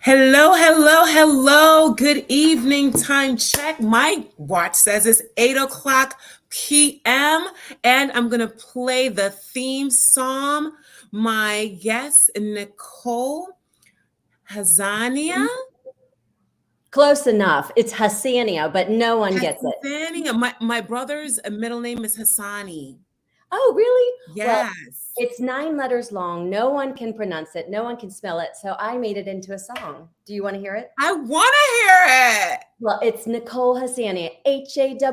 Hello, hello, hello. Good evening. Time check. My watch says it's 8 o'clock p.m. and I'm going to play the theme song. My guest, Nicole Hassannia. Close enough. It's Hassannia, but no one gets it. Hassannia. My brother's middle name is Hassani. Oh, really? Well, Yes. it's 9 letters long. No one can pronounce it. No one can spell it. So I made it into a song. Do you want to hear it? I want to hear it. Well, it's Nicole Hassannia. Hassannia.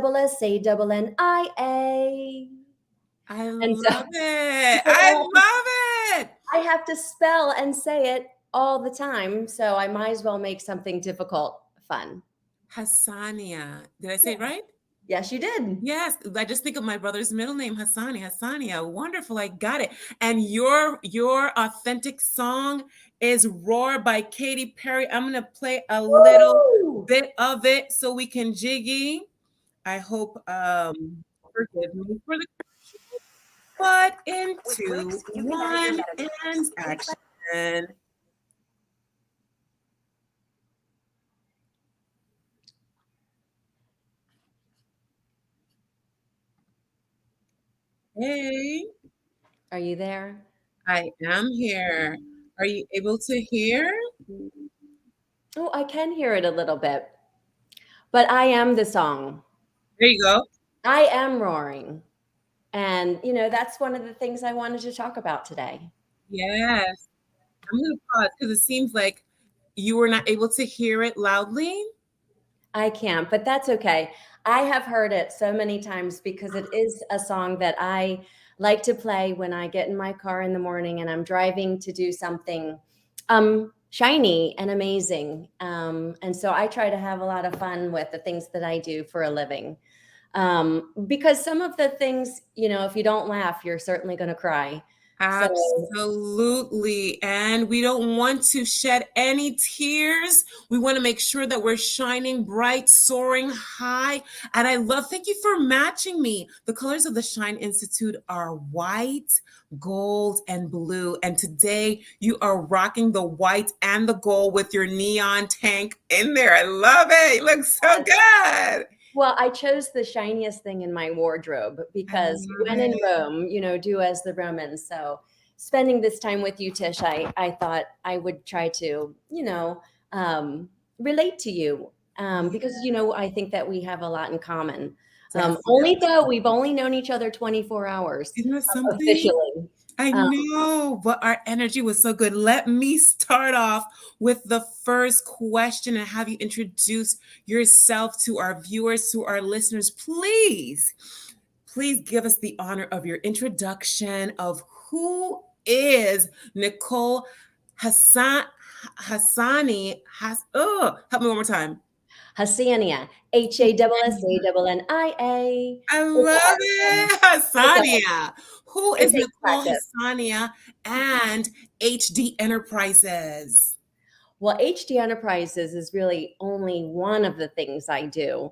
I And so love it. I love it. I have to spell and say it all the time. So I might as well make something difficult fun. Hassania. Did I say it right? Yes, you did. Yes, I just think of my brother's middle name, Hassania. Wonderful, I got it. And your authentic song is "Roar" by Katy Perry. I'm gonna play a little Woo! bit of it so we can jiggy. I hope forgive me for the but in two, one, and action. Hey, Are you there? I am here. Are you able to hear? Oh, I can hear it a little bit. But I am the song. There you go. I am roaring. And, that's one of the things I wanted to talk about today. Yes. I'm gonna pause because it seems like you were not able to hear it loudly. I can't, but that's okay. I have heard it so many times because it is a song that I like to play when I get in my car in the morning and I'm driving to do something shiny and amazing. And so I try to have a lot of fun with the things that I do for a living. Because some of the things, if you don't laugh, you're certainly going to cry. So Absolutely. And we don't want to shed any tears. We want to make sure that we're shining bright, soaring high. And thank you for matching me. The colors of the Shine Institute are white, gold, and blue. And today you are rocking the white and the gold with your neon tank in there. I love it. You look so good. Well, I chose the shiniest thing in my wardrobe I because love when in it. Rome, do as the Romans. So spending this time with you, Tish, I thought I would try to, um, relate to you because, I think that we have a lot in common. Only Definitely. though we've only known each other 24 hours Isn't that something? officially. I Um, know, but our energy was so good. Let me start off with the first question and have you introduce yourself to our viewers, to our listeners. Please give us the honor of your introduction of who is Nicole Hassan Hassani has help me one more time. Hassannia, Hassannia. I love it. Hassania. Who It is takes Nicole practice. Hassania and HD Enterprises? Well, HD Enterprises is really only one of the things I do.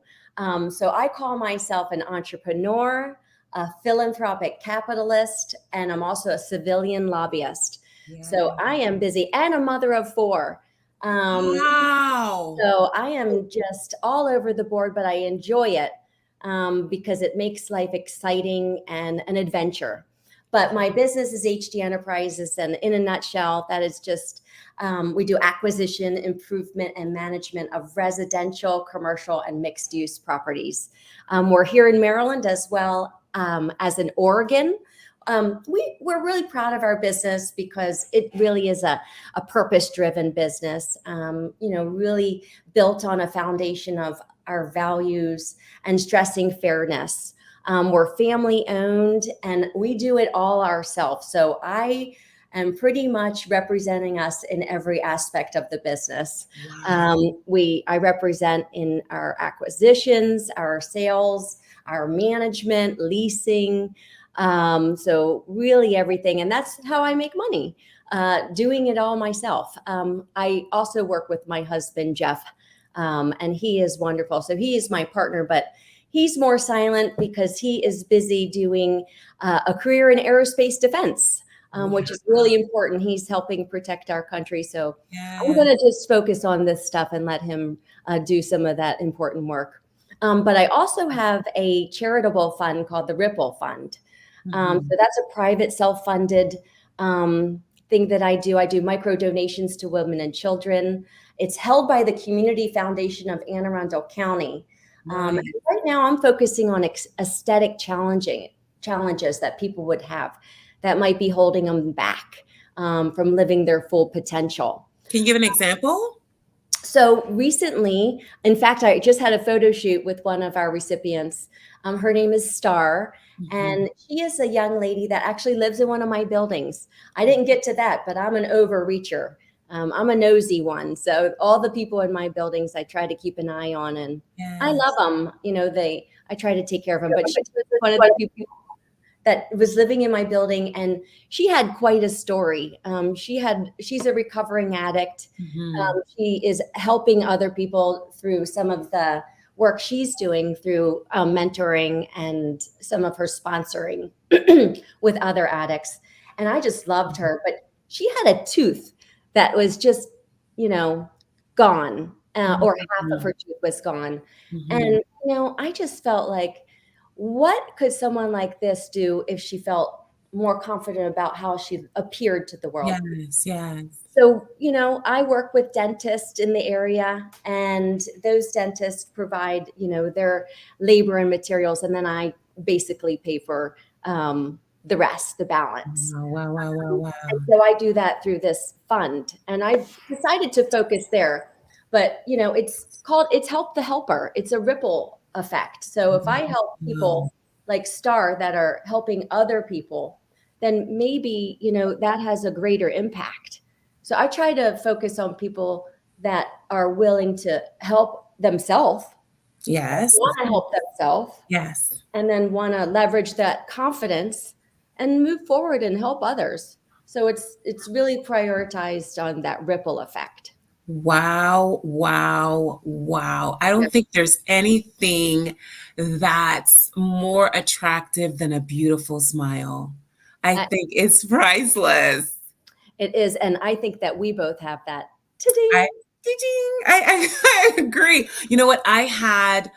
So I call myself an entrepreneur, a philanthropic capitalist, and I'm also a civilian lobbyist. Yeah. So I am busy and a mother of four. Um, Wow. so I am just all over the board, but I enjoy it because it makes life exciting and an adventure. But my business is HD Enterprises, and in a nutshell, that is just we do acquisition, improvement, and management of residential, commercial, and mixed use properties. We're here in Maryland as well as in Oregon. We're really proud of our business because it really is a purpose-driven business, really built on a foundation of our values and stressing fairness. We're family owned and we do it all ourselves. So I am pretty much representing us in every aspect of the business. Wow. I represent in our acquisitions, our sales, our management, leasing. So really everything. And that's how I make money, doing it all myself. I also work with my husband, Jeff, and he is wonderful. So he is my partner, but he's more silent because he is busy doing a career in aerospace defense. which Wow. is really important. He's helping protect our country. So I'm Yeah. going to just focus on this stuff and let him do some of that important work. But I also have a charitable fund called the Ripple Fund. Mhm. So that's a private self-funded thing that I do. I do micro donations to women and children. It's held by the Community Foundation of Anne Arundel County. Right. Right now, I'm focusing on aesthetic challenges that people would have that might be holding them back from living their full potential. Can you give an example? So recently, in fact, I just had a photo shoot with one of our recipients. Her name is Star, Mhm. and she is a young lady that actually lives in one of my buildings. I didn't get to that, but I'm an overreacher. I'm a nosy one. So all the people in my buildings, I try to keep an eye on, and I love Yes. them. I try to take care of them. But she was one of the people that was living in my building, and she had quite a story. She's a recovering addict. Mhm. She is helping other people through some of the work she's doing through mentoring and some of her sponsoring with other addicts. And I just loved her, but she had a tooth that was just, you know, gone, or half of Mhm. her tooth was gone. And, Mhm. I just felt like, what could someone like this do if she felt more confident about how she appeared to the world? Yes, yes. So, I work with dentists in the area, and those dentists provide, their labor and materials, and then I basically pay for the rest, the balance. Wow, wow, wow, wow, And wow. so I do that through this fund, and I decided to focus there. But it's help the helper. It's a ripple effect. So if I help Wow. people like Star that are helping other people, then maybe that has a greater impact. So I try to focus on people that are willing to help themselves, Yes, of want to course. help themselves, Yes. and then want to leverage that confidence and move forward and help others. So it's really prioritized on that ripple effect. Wow, wow, wow. I Yeah. don't think there's anything that's more attractive than a beautiful smile. I I- think it's priceless. It is, and I think that we both have that today. I ding, I agree. You know what? I had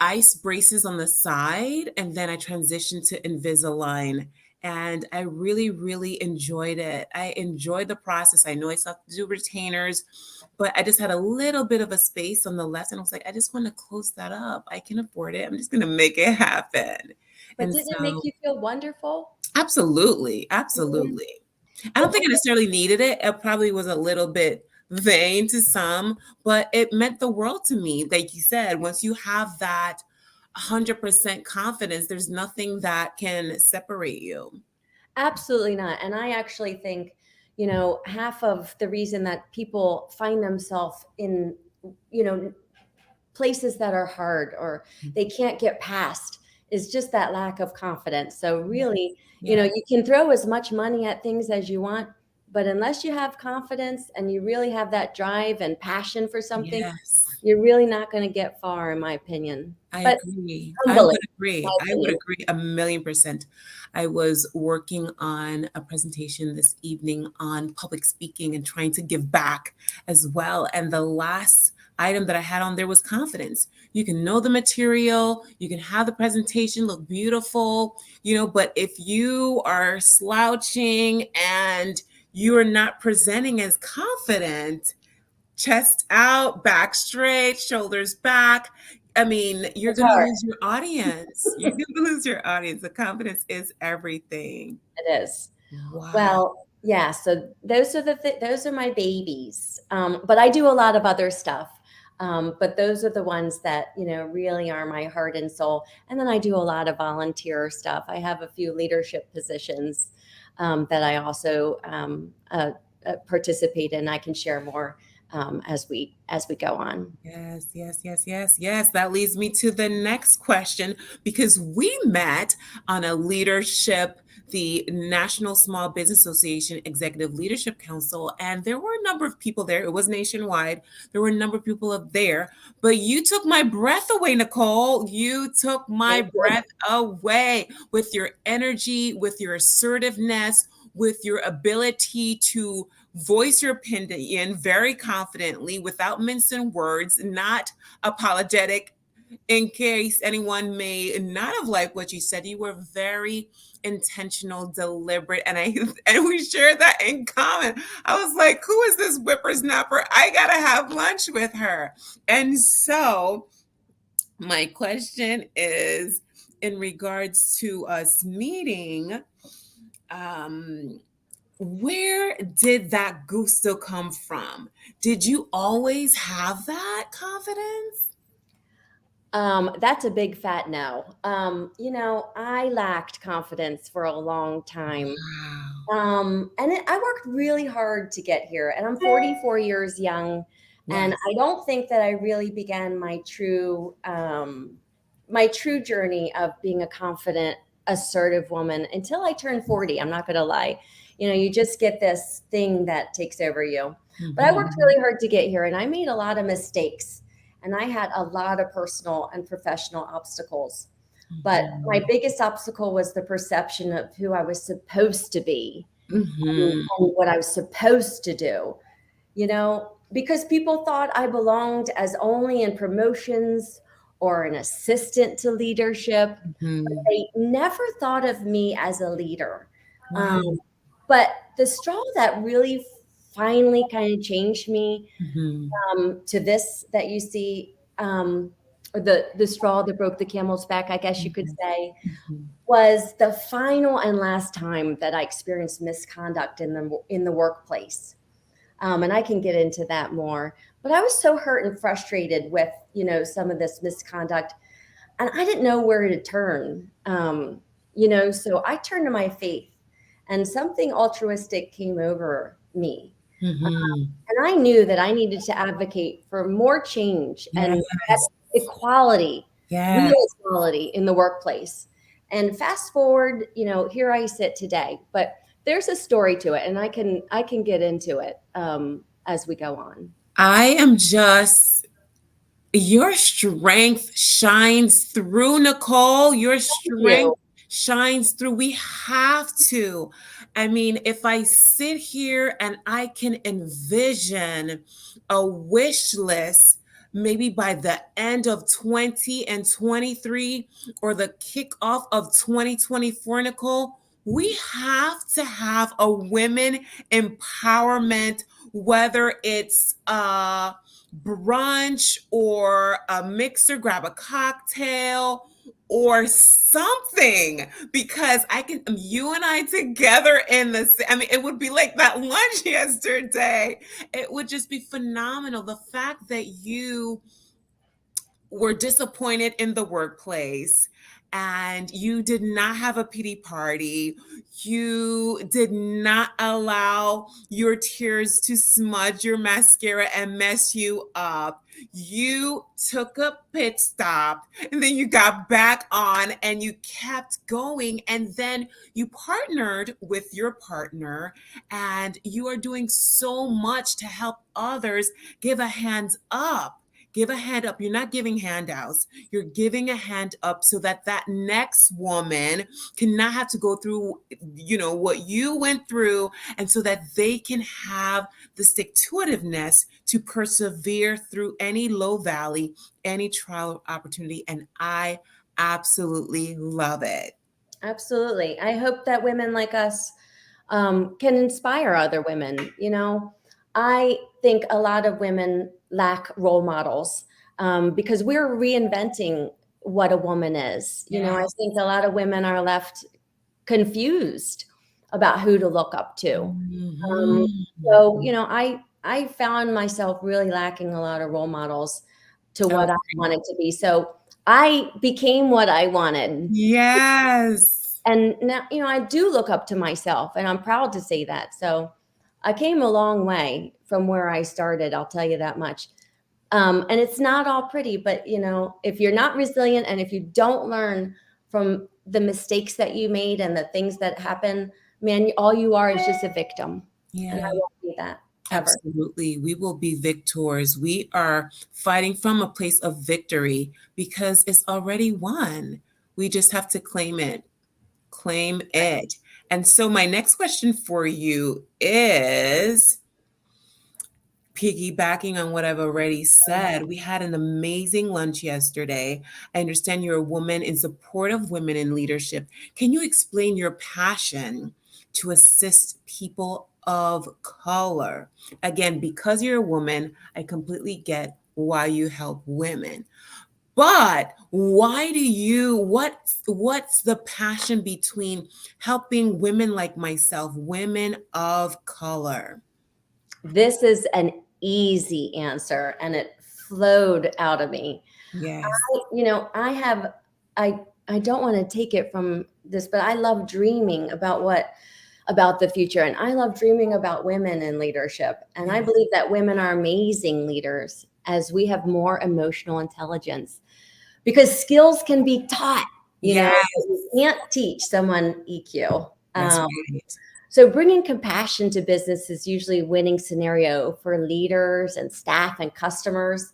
ice braces on the side, and then I transitioned to Invisalign. And I really, really enjoyed it. I enjoyed the process. I know I still have to do retainers, but I just had a little bit of a space on the left, and I was like, I just want to close that up. I can afford it. I'm just going to make it happen. But And didn't it make so, you feel wonderful? absolutely, Mhm. absolutely. I don't It's think I necessarily needed it. It probably was a little bit vain to some, but it meant the world to me. Like you said, once you have that 100% confidence, there's nothing that can separate you. absolutely not. And I actually think, half of the reason that people find themselves in, you know, places that are hard or they can't get past is just that lack of confidence. So really, Yeah. you can throw as much money at things as you want, but unless you have confidence and you really have that drive and passion for something, Yes. you're really not going to get far, in my opinion. I But agree. I humbling, would agree. my I would opinion. agree 1,000,000%. I was working on a presentation this evening on public speaking and trying to give back as well. And the last item that I had on there was confidence. You can know the material, you can have the presentation look beautiful, but if you are slouching and you are not presenting as confident, chest out, back straight, shoulders back. I mean, you're It's going to hard. lose your audience. You're going to lose your audience. The confidence is everything. It is. Wow. Well, yeah, so those are my babies. But I do a lot of other stuff. But those are the ones that, really are my heart and soul. And then I do a lot of volunteer stuff. I have a few leadership positions that I also participate in. I can share more as we go on. Yes, yes, yes, yes, yes. That leads me to the next question because we met on a leadership, the National Small Business Association Executive Leadership Council, and there were a number of people there. It was nationwide. There were a number of people up there, but you took my breath away, Nicole. You took my Thank you. breath away with your energy, with your assertiveness, with your ability to voice your opinion very confidently without mincing words, not apologetic in case anyone may not have liked what you said. You were very intentional, deliberate, and I and we shared that in common. I was like, who is this whippersnapper? I gotta have lunch with her. And so my question is in regards to us meeting, um, where did that gusto come from? Did you always have that confidence? That's a big fat no. I lacked confidence for a long time. Wow. I worked really hard to get here, and I'm 44 years young, and Yes. I don't think that I really began my true journey of being a confident, assertive woman until I turned 40. I'm not going to lie. You just get this thing that takes over you. But I worked Mhm. really hard to get here, and I made a lot of mistakes, and I had a lot of personal and professional obstacles. But my Mhm. biggest obstacle was the perception of who I was supposed to be Mhm. and what I was supposed to do, because people thought I belonged as only in promotions or an assistant to leadership, but Mhm. they never thought of me as a leader. Wow. Um, but the straw that really finally kind of changed me Mhm. to this that you see, or the straw that broke the camel's back, I guess you could Mhm. say, Mhm. was the final and last time that I experienced misconduct in the workplace. And I can get into that more. But I was so hurt and frustrated with some of this misconduct, and I didn't know where to turn. So I turned to my faith, and something altruistic came over me. Mhm. And I knew that I needed to advocate for more change and Yes. equality, real Yes. equality in the workplace. And fast forward, here I sit today. But there's a story to it, and I can get into it as we go on. I am just your strength shines through, Nicole. Your Thank you. strength shines through. We have to. I mean, if I sit here and I can envision a wish list, maybe by the end of 20 and 23 or the kickoff of 2024, Nicole, we have to have a women empowerment, whether it's brunch or a mixer, grab a cocktail or something because I can you and I together in this. I mean, it would be like that lunch yesterday. It would just be phenomenal. The fact that you were disappointed in the workplace and you did not have a pity party. You did not allow your tears to smudge your mascara and mess you up. You took a pit stop and then you got back on and you kept going. And then you partnered with your partner and you are doing so much to help others. Give a hands up, give a hand up. You're not giving handouts. You're giving a hand up so that that next woman cannot have to go through, what you went through, and so that they can have the stick to itiveness to persevere through any low valley, any trial opportunity. And I absolutely love it. Absolutely. I hope that women like us can inspire other women. I think a lot of women lack role models because we're reinventing what a woman is. I Yes. think a lot of women are left confused about who to look up to. Um, Mhm. so I found myself really lacking a lot of role models to what I Okay. wanted to be. So I became what I wanted. Yes. And now, I do look up to myself, and I'm proud to say that. So I came a long way from where I started, I'll tell you that much. And it's not all pretty, but if you're not resilient and if you don't learn from the mistakes that you made and the things that happen, man, all you are is just a victim. And I Yeah. won't be that ever. Absolutely. We will be victors. We are fighting from a place of victory because it's already won. We just have to claim it. Claim it. And so, my next question for you is piggybacking on what I've already said. We had an amazing lunch yesterday. I understand you're a woman in support of women in leadership. Can you explain your passion to assist people of color? Again, because you're a woman, I completely get why you help women. But why do you what's the passion between helping women like myself, women of color? This is an easy answer and it flowed out of me. Yes. I have I I don't want to take it from this, but I love dreaming about the future, and I love dreaming about women in leadership. And I Yes. believe that women are amazing leaders as we have more emotional intelligence because skills can be taught. Yes. You can't teach someone EQ. That's right. So bringing compassion to business is usually a winning scenario for leaders and staff and customers.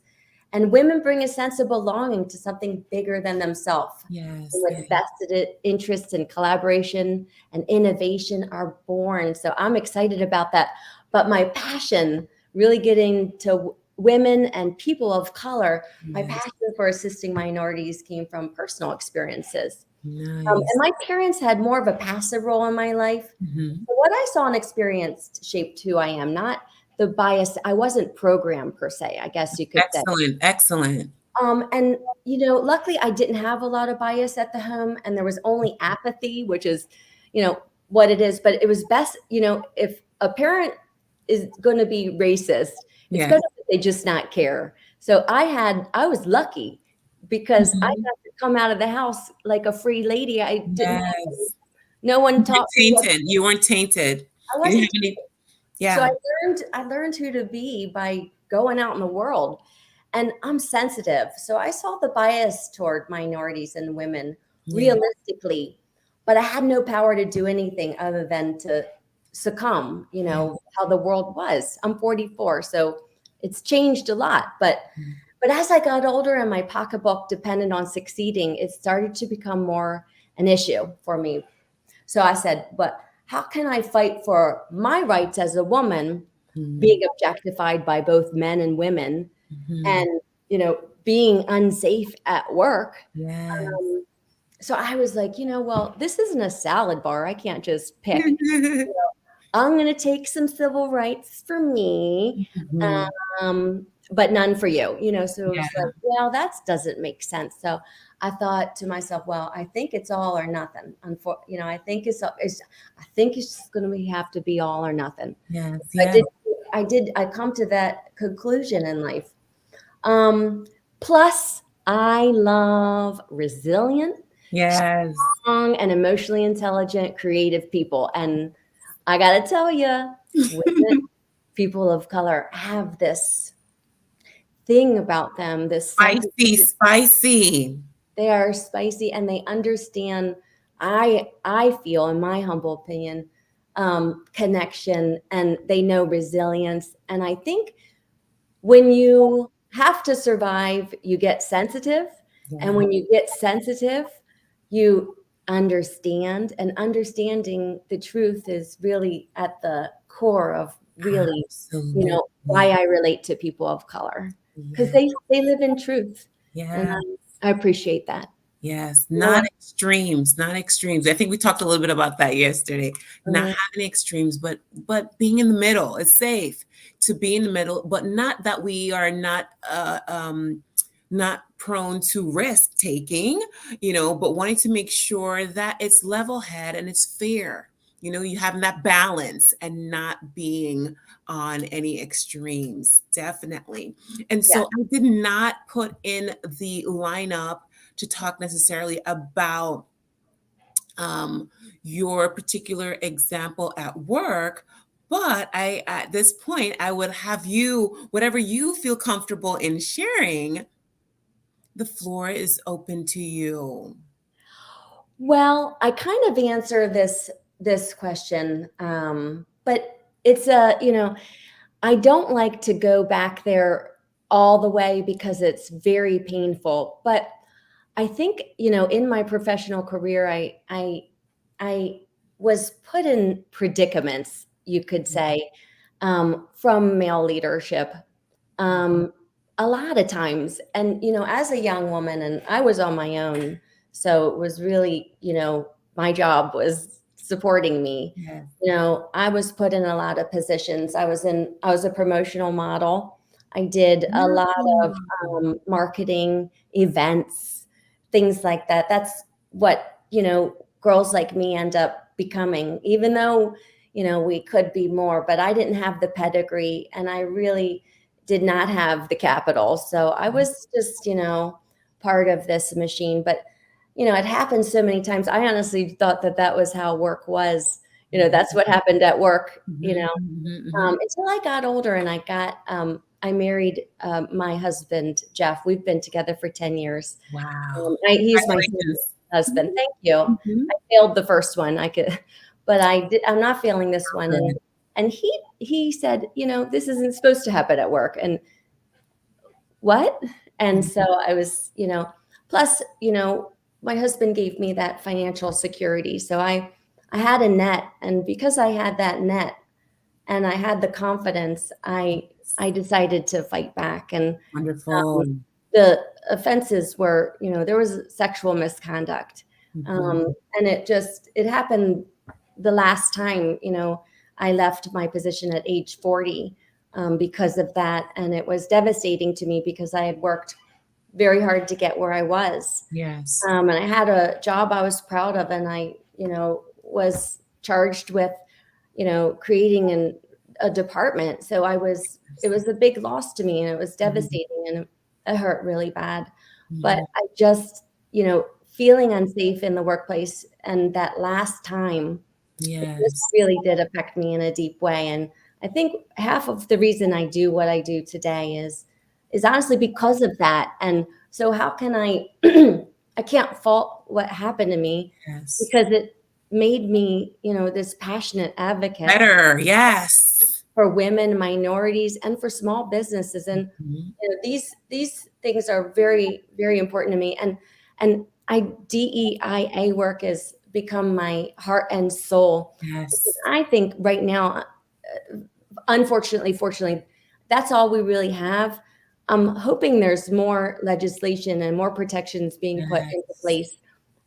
And women bring a sense of belonging to something bigger than themselves. Yes. With Yes. vested interests in collaboration and innovation are born. So I'm excited about that. But my passion, really getting to women and people of color, my Yes. passion for assisting minorities came from personal experiences. And Nice. my parents had more of a passive role in my life. Mhm. So what I saw and experienced shaped who I am, not the bias. I wasn't programmed per se, I guess you could say. Excellent. Excellent. And luckily I didn't have a lot of bias at the home, and there was only apathy, which is, what it is. But it was best, if a parent is going to be racist, it's Yes. better that they just not care. So I was lucky because I Mhm. got to come out of the house like a free lady. I didn't Yes. No one You weren't taught me what tainted. You weren't tainted. I You didn't have wasn't. any. So I Yeah. learned who to be by going out in the world. And I'm sensitive. So I saw the bias toward minorities and women Yeah. realistically, but I had no power to do anything other than to succumb, Yeah. how the world was. I'm 44, so it's changed a lot. But as I got older and my pocketbook depended on succeeding, it started to become more an issue for me. So I said, but how can I fight for my rights as a woman Mhm. being objectified by both men and women Mhm. and, being unsafe at work? Yes. Um, so I was like, well, this isn't a salad bar. I can't just pick. I'm going to take some civil rights for me, Mhm. but none for you. So it Yeah. was like, well, that doesn't make sense. So I thought to myself, well, I think it's all or nothing. I think I think it's just going to have to be all or nothing. Yes. I Yes. did, I come to that conclusion in life. Plus, I love resilient, Yes. strong, and emotionally intelligent, creative people. And I got to tell you, women, people of color have this thing about them, this Spicy. sensitivity. Spicy. They are spicy and they understand. I feel, in my humble opinion, connection, and they know resilience. And I think when you have to survive, you get sensitive. And Yeah. when you get sensitive, you understand. And understanding the truth is really at the core of really, why Absolutely. I relate to people of color. Because Yeah. they live in truth. And Yeah. I appreciate that. Yes, You know what? not extremes, not extremes. I think we talked a little bit about that yesterday. Not Mm, having extremes, but being in the middle. It's safe to be in the middle, but not that we are not prone to risk taking, but wanting to make sure that it's level head and it's fair. You have that balance and not being on any extremes, definitely. And yeah. so I did not put in the lineup to talk necessarily about um, your particular example at work, But at this point, I would have you, whatever you feel comfortable in sharing, the floor is open to you. Well, I kind of answer this question, but it's a I don't like to go back there all the way because it's very painful. But I think in my professional career, I was put in predicaments, you could say, from male leadership, um, a lot of times. And, as a young woman, and I was on my own, so it was really, my job was supporting me. Yes. I was put in a lot of positions. I was a promotional model. I did a lot of marketing events, things like that. That's what, girls like me end up becoming, even though, we could be more, but I didn't have the pedigree and I really did not have the capital. So I was just, part of this machine. But, it happened so many times. I honestly thought that that was how work was. That's what happened at work, Mhm, mhm, mhm. until I got older and I married my husband, Jeff. We've been together for 10 years. Wow. He's my second Congratulations. husband. Thank you. Mhm. I failed the first one. I could, but I'm not failing this one. Good. And he said, this isn't supposed to happen at work. And what? And so I was, plus, my husband gave me that financial security. So I had a net, and because I had that net and I had the confidence, I decided to fight back. And Wonderful. the offenses were, there was sexual misconduct. Um, Mhm. and it happened the last time, I left my position at age 40 because of that. And it was devastating to me because I had worked very hard to get where I was. Yes. And I had a job I was proud of, and I, was charged with, creating a department. So it was a big loss to me, and it was Mhm. devastating, and it hurt really bad. But Yeah. I just, feeling unsafe in the workplace, and that last time, it just Yes. really did affect me in a deep way. And I think half of the reason I do what I do today is honestly because of that. And so how can I I can't fault what happened to me Yes. because it made me, this passionate advocate Better. Yes. for women, minorities, and for small businesses. And Mhm. these things are very, very important to me. And DEIA work has become my heart and soul. Because Yes. I think right now, unfortunately, fortunately, that's all we really have. I'm hoping there's more legislation and more protections being put into Yes. place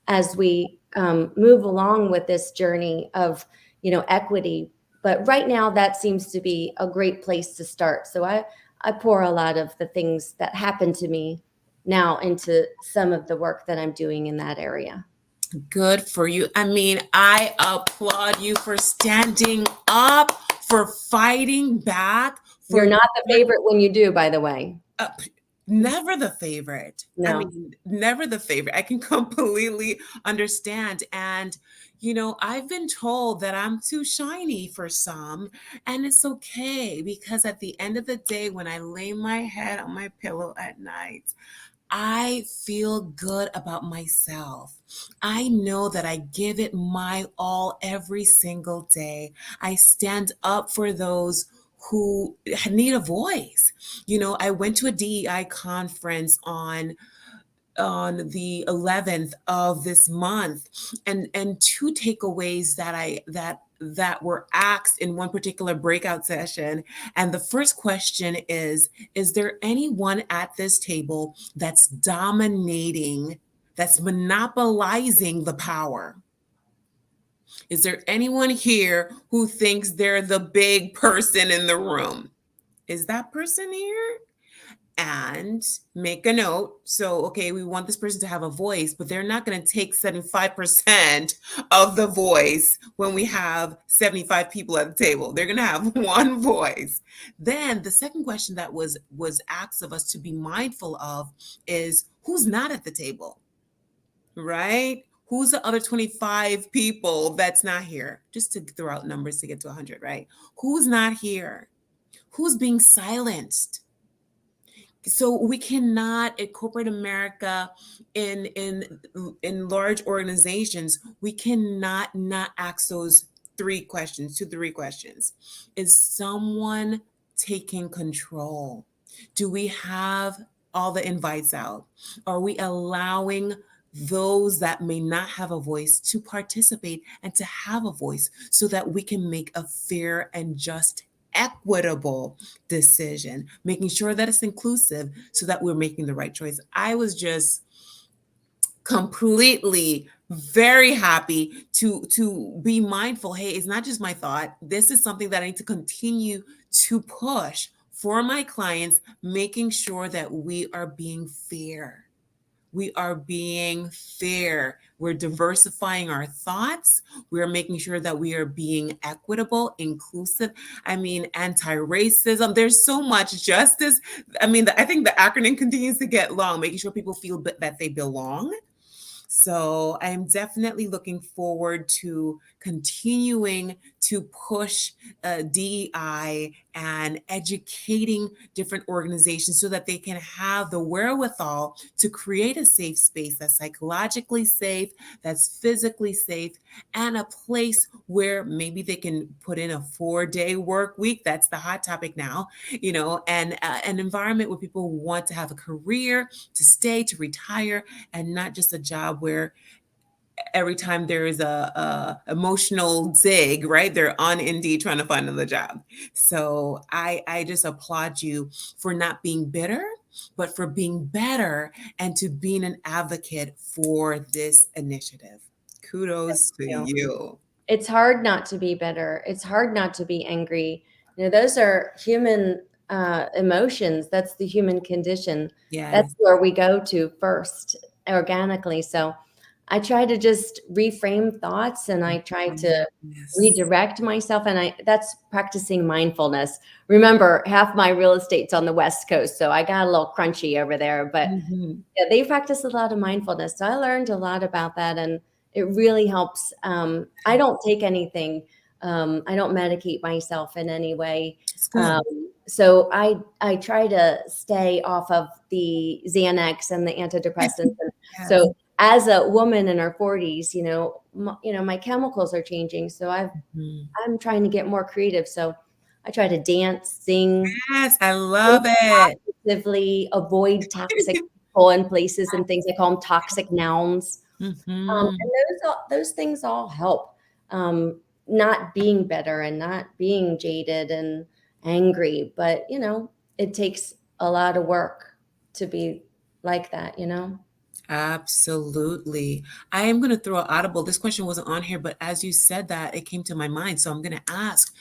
as we move along with this journey of equity. But right now, that seems to be a great place to start. So I pour a lot of the things that happen to me now into some of the work that I'm doing in that area. Good for you. I mean, I applaud you for standing up, for fighting back, You're for not the favorite when you do, by the way. uh, never the favorite. I No. mean, never the favorite. I can completely understand. And, I've been told that I'm too shiny for some, and it's okay because at the end of the day, when I lay my head on my pillow at night, I feel good about myself. I know that I give it my all every single day. I stand up for those who need a voice. I went to a DEI conference on the 11th of this month, and two takeaways that were asked in one particular breakout session. And the first question is there anyone at this table that's dominating, that's monopolizing the power? Is there anyone here who thinks they're the big person in the room? Is that person here? And make a note. So, okay, we want this person to have a voice, but they're not going to take 75% of the voice when we have 75 people at the table. They're going to have one voice. Then the second question that was asked of us to be mindful of is who's not at the table, right? Who's the other 25 people that's not here? Just to throw out numbers to get to 100, right? Who's not here? Who's being silenced? So we cannot in corporate America, in large organizations, we cannot not ask those three questions. Is someone taking control? Do we have all the invites out? Are we allowing those that may not have a voice to participate and to have a voice so that we can make a fair and just, equitable decision, making sure that it's inclusive so that we're making the right choice? I was just completely very happy to be mindful. Hey, it's not just my thought. This is something that I need to continue to push for my clients, making sure that we are being fair. We are being fair. We're diversifying our thoughts. We're making sure that we are being equitable, inclusive. I mean, anti-racism. There's so much justice. I mean, I think the acronym continues to get long, making sure people feel that they belong. So I am definitely looking forward to continuing to push DEI and educating different organizations so that they can have the wherewithal to create a safe space that's psychologically safe, that's physically safe, and a place where maybe they can put in a 4-day work week. That's the hot topic now, and an environment where people want to have a career, to stay, to retire, and not just a job where every time there is a emotional zig, right? They're on Indeed trying to find another job. So I just applaud you for not being bitter, but for being better and to being an advocate for this initiative. Kudos to You know, you. it's hard not to be bitter. It's hard not to be angry. Those are human emotions. That's the human condition. That's Yes. where we go to first organically. So I try to just reframe thoughts and I try to Yes. redirect myself. And that's practicing mindfulness. Remember, half my real estate's on the West Coast, so I got a little crunchy over there, but Mhm. yeah, they practice a lot of mindfulness. So I learned a lot about that, and it really helps. I don't take anything. I don't medicate myself in any way. It's Um, good. so I try to stay off of the Xanax and the antidepressants. And Yes. so as a woman in her 40s, my chemicals are changing. So Mhm. I'm trying to get more creative. So I try to dance, sing, Yes, I think love it. positively, avoid toxic people and places and things. I call them toxic nouns. And Mhm. those things all help. Not being better and not being jaded and angry, but it takes a lot of work to be like that. Absolutely. I am going to throw an audible. This question wasn't on here, but as you said that, it came to my mind. So I'm going to ask,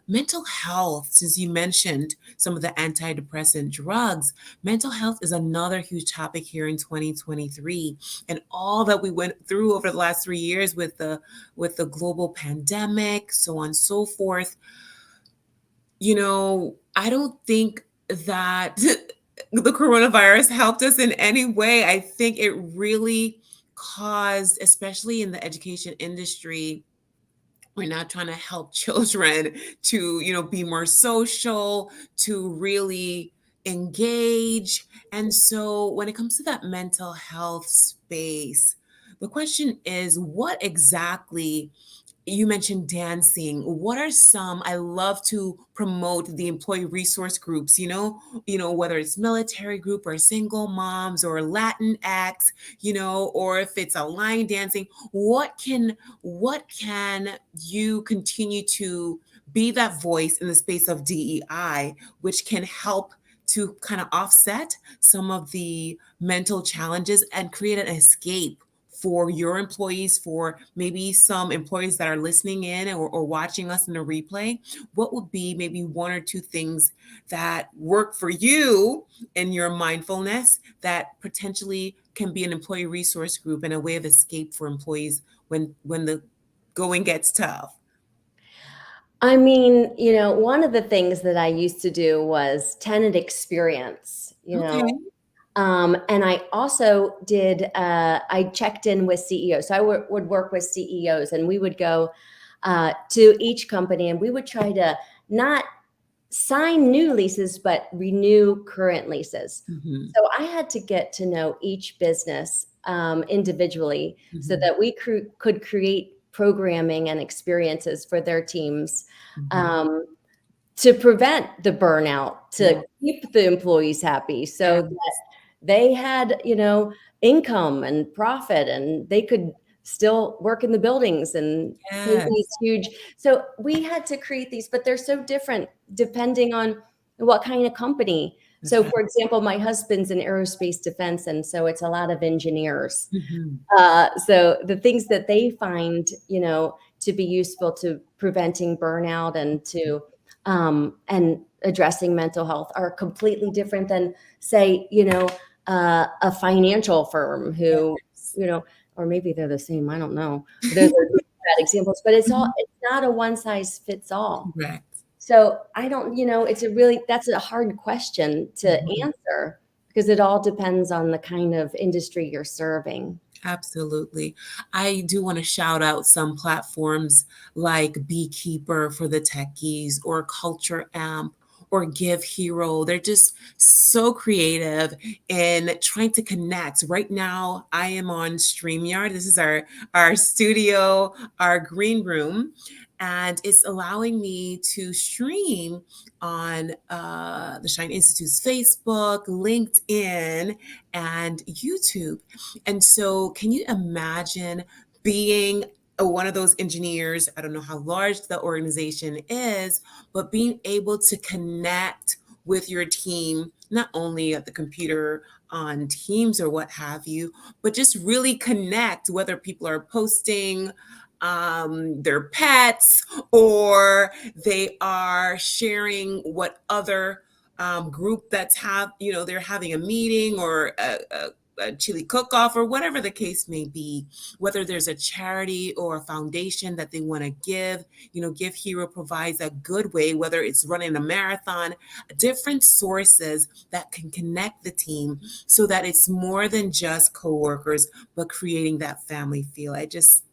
mental health, since you mentioned some of the antidepressant drugs, mental health is another huge topic here in 2023. And all that we went through over the last 3 years with the global pandemic, so on and so forth. I don't think that the coronavirus helped us in any way. I think it really caused, especially in the education industry, we're not trying to help children to, be more social, to really engage. And so when it comes to that mental health space, the question is, what exactly, you mentioned dancing. What are some, I love to promote the employee resource groups, whether it's military group or single moms or Latinx, or if it's a line dancing, what can you continue to be that voice in the space of DEI, which can help to kind of offset some of the mental challenges and create an escape for your employees, for maybe some employees that are listening in or watching us in a replay? What would be maybe one or two things that work for you in your mindfulness that potentially can be an employee resource group and a way of escape for employees when the going gets tough? I mean, one of the things that I used to do was tenant experience. Okay. And I also did, I checked in with CEOs. So I would work with CEOs, and we would go to each company, and we would try to not sign new leases, but renew current leases. Mm-hmm. So I had to get to know each business individually so Mm-hmm. that we could create programming and experiences for their teams. Mm-hmm. Um, to prevent the burnout, Yeah. to keep the employees happy so Yeah. that they had, income and profit, and they could still work in the buildings and pay these Yes. huge. So we had to create these, but they're so different depending on what kind of company. That's So, right. for example, my husband's in aerospace defense, and so it's a lot of engineers. Mm-hmm. So the things that they find, to be useful to preventing burnout and to and addressing mental health are completely different than, say, a financial firm who, Yes. or maybe they're the same. I don't know. Those are bad examples, but it's Mhm. not a one size fits all. Correct. So I don't, that's a hard question to Mhm. answer because it all depends on the kind of industry you're serving. Absolutely. I do want to shout out some platforms like Beekeeper for the techies or Culture Amp or Give Hero. They're just so creative in trying to connect. Right now, I am on StreamYard. This is our studio, our green room, and it's allowing me to stream on the Shine Institute's Facebook, LinkedIn, and YouTube. And so, can you imagine being one of those engineers? I don't know how large the organization is, but being able to connect with your team, not only at the computer on Teams or what have you, but just really connect, whether people are posting their pets or they are sharing what other group that's they're having a meeting or a chili cook-off or whatever the case may be, whether there's a charity or a foundation that they want to give. Give Hero provides a good way, whether it's running a marathon, different sources that can connect the team so that it's more than just coworkers, but creating that family feel. I just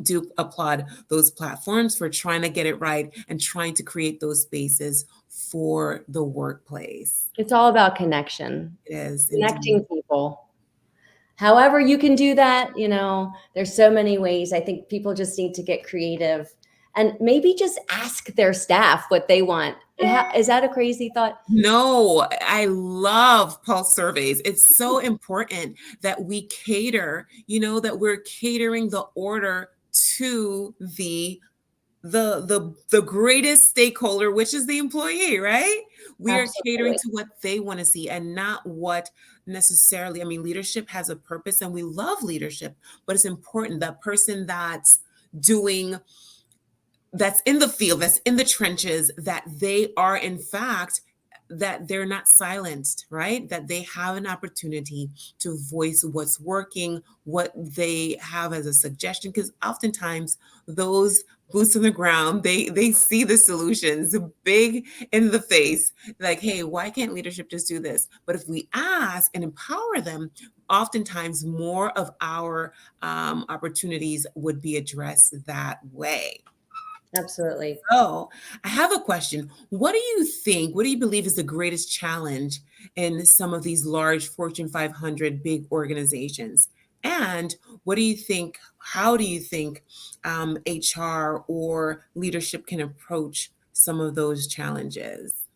do applaud those platforms for trying to get it right and trying to create those spaces for the workplace. It's all about connection, It is indeed. connecting people. However you can do that, there's so many ways. I think people just need to get creative and maybe just ask their staff what they want. Is that a crazy thought? No, I love pulse surveys. It's so important that we cater, that we're catering the order to the greatest stakeholder, which is the employee, right? We are catering Absolutely. to what they want to see and not what necessarily. I mean, leadership has a purpose and we love leadership, but it's important that person doing that's in the field, that's in the trenches, that they are in fact that they're not silenced, right? That they have an opportunity to voice what's working, what they have as a suggestion. Because oftentimes those boots on the ground, they see the solutions big in the face, like, hey, why can't leadership just do this? But if we ask and empower them, oftentimes more of our opportunities would be addressed that way. Absolutely. Oh, I have a question. What do you think? What do you believe is the greatest challenge in some of these large Fortune 500 big organizations? And what do you think? How do you think HR or leadership can approach some of those challenges?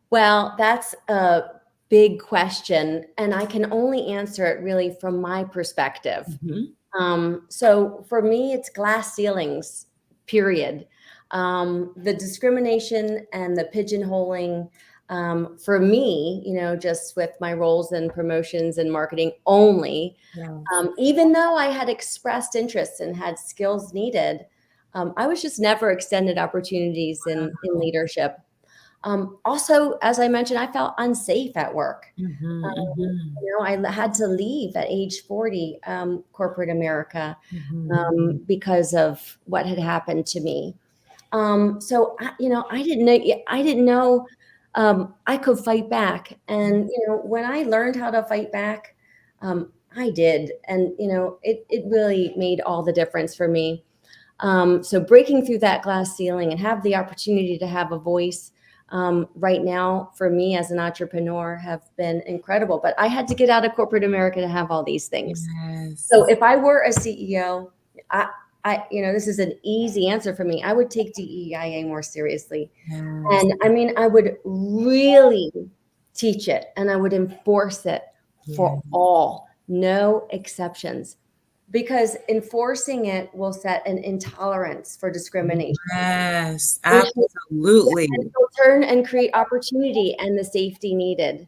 Well, that's a big question, and I can only answer it really from my perspective. Mhm. So for me, it's glass ceilings, period. The discrimination and the pigeonholing, for me, just with my roles and promotions and marketing only, Yes. even though I had expressed interest and had skills needed, I was just never extended opportunities in leadership. Also, as I mentioned, I felt unsafe at work. Mhm, mhm, I had to leave at age 40, corporate America, mhm. because of what had happened to me. So I didn't know. I didn't know. I could fight back. And, when I learned how to fight back, I did. And, it really made all the difference for me. So breaking through that glass ceiling and have the opportunity to have a voice right now for me as an entrepreneur have been incredible. But I had to get out of corporate America to have all these things. So Yes. if I were a CEO, this is an easy answer for me. I would take DEIA more seriously. Yes. And I mean, I would really teach it and I would enforce it Yes. for all, no exceptions, because enforcing it will set an intolerance for discrimination. Yes. And Absolutely. it'll turn and create opportunity and the safety needed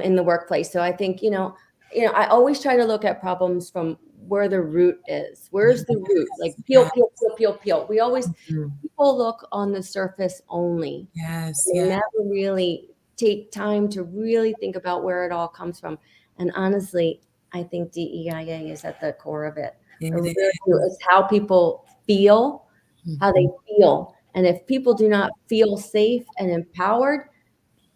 in the workplace. So I think, I always try to look at problems from where the root is. Where's the root? Like peel, Yes. peel, peel, peel, peel. We always, Mhm. people look on the surface only. Yes. They Yes. never really take time to really think about where it all comes from. And honestly, I think DEIA is at the core of it. I It really is. do. It's how people feel, how they Mhm. feel. And if people do not feel safe and empowered,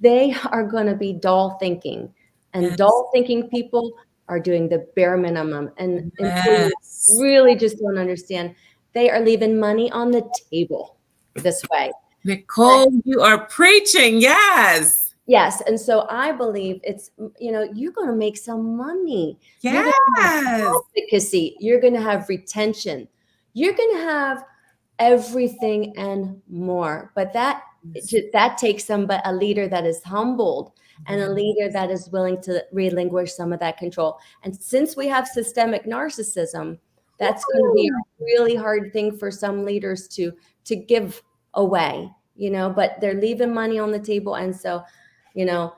they are going to be dull thinking. And Yes. dull thinking people are doing the bare minimum. And employees Yes. really just don't understand. They are leaving money on the table this way. Nicole, you are preaching. Yes. Yes, and so I believe it's, you're gonna make some money. You're gonna have Yes. advocacy, you're gonna have retention, you're gonna have everything and more. But that takes a leader that is humbled and a Yes. leader that is willing to relinquish some of that control. And since we have systemic narcissism, that's going to be Woo. a really hard thing for some leaders to give away, but they're leaving money on the table. And so, you know,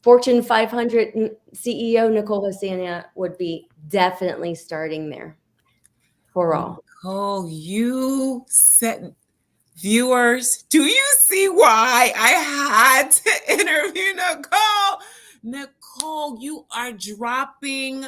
Fortune 500 CEO Nicole Hassannia would be definitely starting there for all. Nicole, you said, viewers, do you see why I had to interview Nicole? Nicole, you are dropping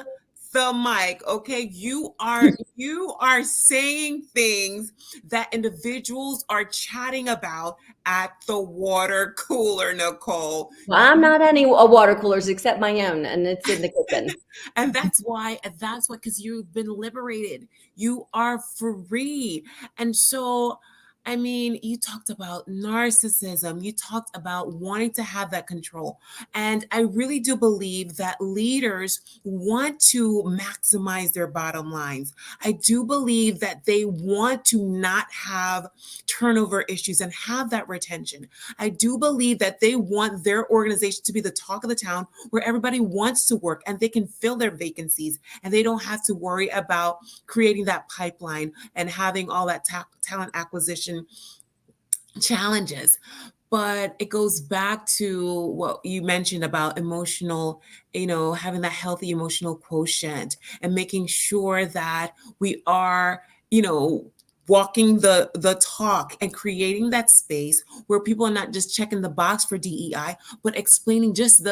the mic, okay? You are saying things that individuals are chatting about at the water cooler, Nicole. Well, I'm not any water coolers except my own, and it's in the kitchen. And that's why, because you've been liberated. You are free. And so, I mean, you talked about narcissism, you talked about wanting to have that control. And I really do believe that leaders want to maximize their bottom lines. I do believe that they want to not have turnover issues and have that retention. I do believe that they want their organization to be the talk of the town, where everybody wants to work and they can fill their vacancies and they don't have to worry about creating that pipeline and having all that talent acquisition challenges. But it goes back to what you mentioned about emotional, having that healthy emotional quotient and making sure that we are, walking the talk and creating that space where people are not just checking the box for DEI, but explaining just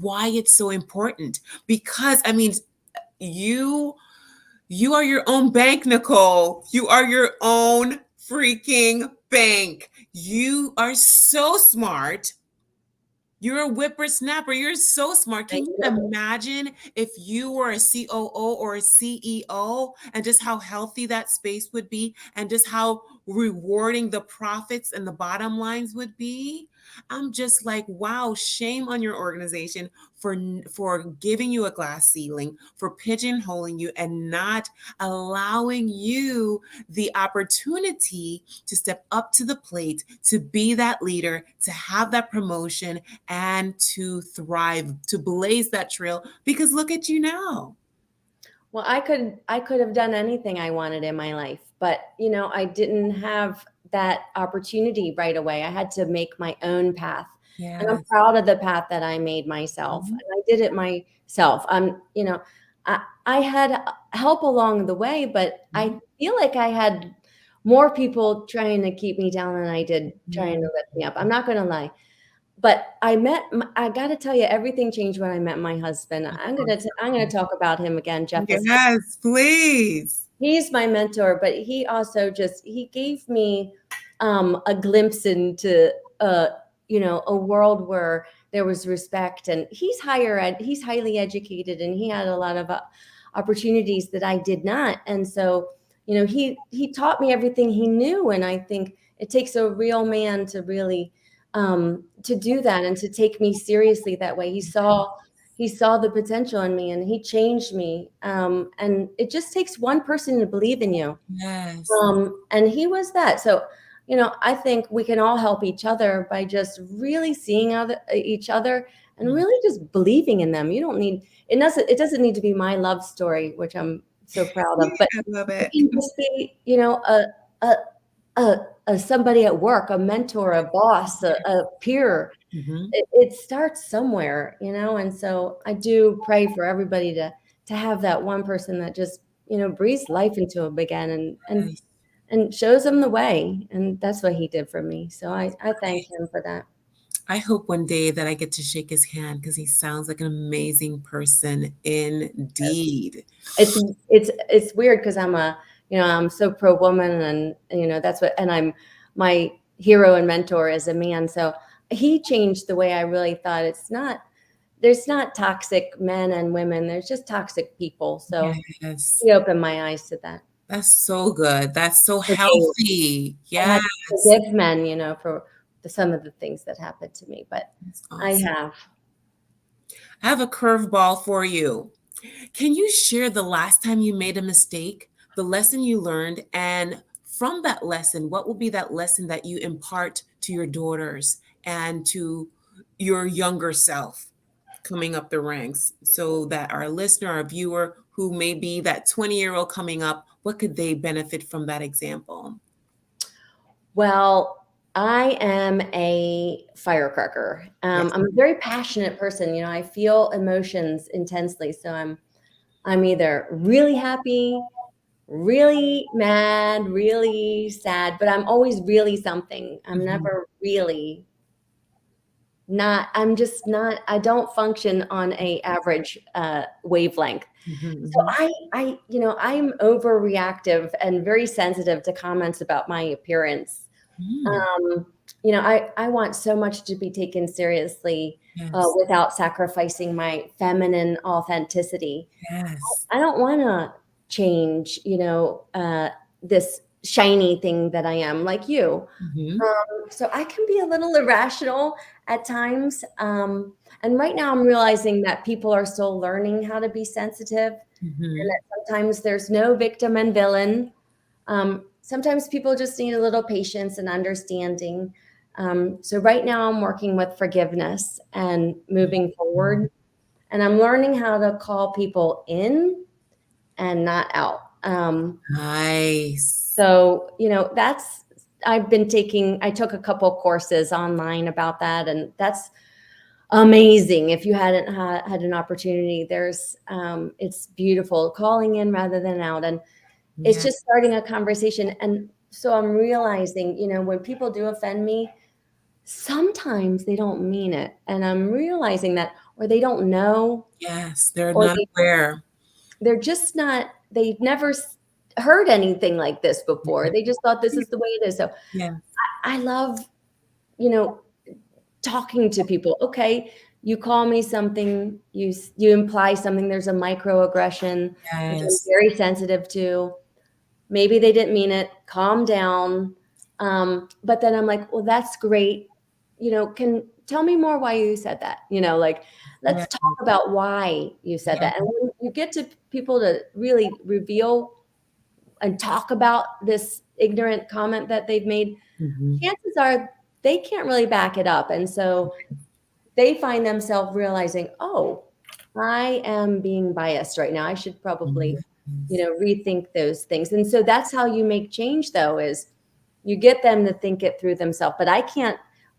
why it's so important. Because I mean, you you are your own bank, Nicole. You are your own freaking bank. You are so smart. You're a whippersnapper. You're so smart. Can Thank you you. imagine if you were a COO or a CEO and just how healthy that space would be and just how rewarding the profits and the bottom lines would be? I'm just like, wow, shame on your organization for giving you a glass ceiling, for pigeonholing you and not allowing you the opportunity to step up to the plate, to be that leader, to have that promotion and to thrive, to blaze that trail, because look at you now. Well, I could have done anything I wanted in my life, but I didn't have that opportunity right away. I had to make my own path. And I'm Yes. proud of the path that I made myself. Mhm. And I did it myself. I had help along the way, but I Mhm. feel like I had more people trying to keep me down than I did trying to Mhm. lift me up. I'm not going to lie. But I got to tell you, everything changed when I met my husband. I'm gonna talk about him again, Jeff. Yes, please. He's my mentor, but he also he gave me a glimpse into a world where there was respect, and he's highly educated, and he had a lot of opportunities that I did not. And so, he taught me everything he knew. And I think it takes a real man to really to do that and to take me seriously that way. He saw the potential in me, and he changed me. And it just takes one person to believe in you. Yes. And he was that. So, I think we can all help each other by just really seeing each other and Mm. really just believing in them. You don't need it doesn't need to be my love story, which I'm so proud of, Yeah, but I love it it. can just be, a somebody at work, a mentor, a boss, a peer. Mhm. It starts somewhere, and so I do pray for everybody to have that one person that just, breathes life into them again, Yes. and shows them the way. And that's what he did for me. So I thank him for that. I hope one day that I get to shake his hand because he sounds like an amazing person indeed. It's weird because I'm so pro woman, and that's what, and I'm my hero and mentor as a man. So he changed the way I really thought. There's not toxic men and women. There's just toxic people. So Yes. he opened my eyes to that. That's so good. That's so Forgave. healthy. I had Yes. to forgive men, for some of the things that happened to me, but That's I awesome. have. I have a curveball for you. Can you share the last time you made a mistake, the lesson you learned, and from that lesson, what will be that lesson that you impart to your daughters and to your younger self coming up the ranks so that our listener, our viewer, who may be that 20-year-old coming up, what could they benefit from that example? Well, I am a firecracker. Yes. I'm a very passionate person. I feel emotions intensely. So I'm either really happy, really mad, really sad, but I'm always really something. I'm Mhm. never really not. I'm just not. I don't function on a average wavelength. Mhm, So mhm. I'm overreactive and very sensitive to comments about my appearance. Mm. Um, I want so much to be taken seriously Yes. without sacrificing my feminine authenticity. Yes. I don't want to change, this shiny thing that I am, like you. Mhm. So I can be a little irrational at times. And right now I'm realizing that people are still learning how to be sensitive, and Mhm. that sometimes there's no victim and villain. Sometimes people just need a little patience and understanding. So right now I'm working with forgiveness and moving Mhm. forward, and I'm learning how to call people in and not out. Nice. So that's I took a couple courses online about that, and that's amazing. If you hadn't had an opportunity, it's beautiful, calling in rather than out. And it's Yeah. just starting a conversation. And so I'm realizing, when people do offend me, sometimes they don't mean it. And I'm realizing that, or they don't know, Yes. They're or not aware. they're just not, they've never heard anything like this before. They just thought this is the way it is. So Yeah. I love, you know, talking to people. Okay, you call me something, you imply something, there's a microaggression, which I'm Yes. very sensitive to. Maybe they didn't mean it. Calm down. But then I'm like, well, that's great. Can tell me more why you said that. Like, Yeah. let's talk about why you said Yeah. that. And when you get to people to really reveal and talk about this ignorant comment that they've made, Mhm. chances are they can't really back it up. And so they find themselves realizing, oh, I am being biased right now. I should probably, Yes. rethink those things. And so that's how you make change, though, is you get them to think it through themselves. But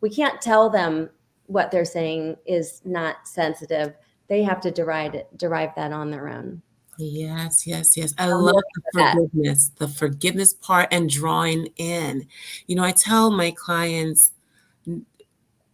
we can't tell them what they're saying is not sensitive. They have to derive that on their own. Yes, yes, yes. I I'm love working for that. the forgiveness part and drawing in. I tell my clients,